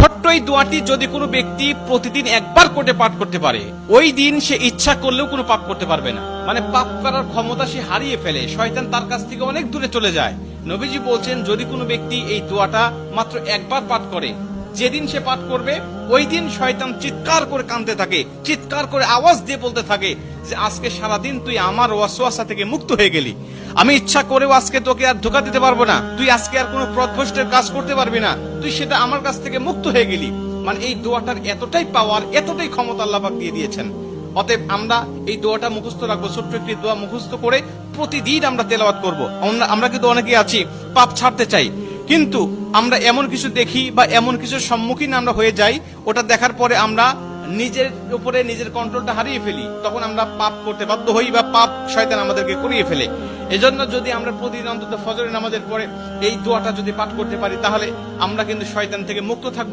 ছোট্ট এই দোয়াটি যদি কোনো ব্যক্তি প্রতিদিন একবার করে পাঠ করতে পারে, ওই দিন সে ইচ্ছা করলেও কোনো পাপ করতে পারবে না। মানে পাপ করার ক্ষমতা সে হারিয়ে ফেলে, শয়তান তার কাছ থেকে অনেক দূরে চলে যায়। নবীজি বলছেন, যদি কোনো ব্যক্তি এই দোয়াটা মাত্র একবার পাঠ করে, যেদিন সে পাঠ করবে ওই দিন শয়তান চিৎকার করে কাঁদতে থাকে, চিৎকার করে আওয়াজ দিয়ে বলতে থাকে যে আজকে সারাদিন তুই আমার ওয়াসওয়াসা থেকে মুক্ত হয়ে গেলি, আমি ইচ্ছা করেও আজকে তোকে আর ধোঁকা দিতে পারবো না, তুই আজকে আর কোনো পথভ্রষ্টের কাজ করতে পারবি না, তুই সেটা আমার কাছ থেকে মুক্ত হয়ে গেলি। মানে এই দোয়াটার এতটাই পাওয়ার, এতটাই ক্ষমতা আল্লাহ পাক দিয়ে দিয়েছেন। অতএব আমরা এই দোয়াটা মুখস্থ রাখবো, ছোট্ট একটি দোয়া মুখস্থ করে প্রতিদিন আমরা তেলাওয়াত করব। আমরা কিন্তু অনেকেই আছি পাপ ছাড়তে চাই, কিন্তু আমরা এমন কিছু দেখি বা এমন কিছুর সম্মুখীন আমরা হয়ে যাই, ওটা দেখার পরে আমরা নিজের উপরে নিজের কন্ট্রোলটা হারিয়ে ফেলি, তখন আমরা পাপ করতে বাধ্য হই বা পাপ শয়তান আমাদেরকে করিয়ে ফেলে। এজন্য যদি আমরা প্রতিদিন অন্তত ফজরের নামাজের পরে এই দোয়াটা যদি পাঠ করতে পারি, তাহলে আমরা কিন্তু শয়তান থেকে মুক্ত থাকবো।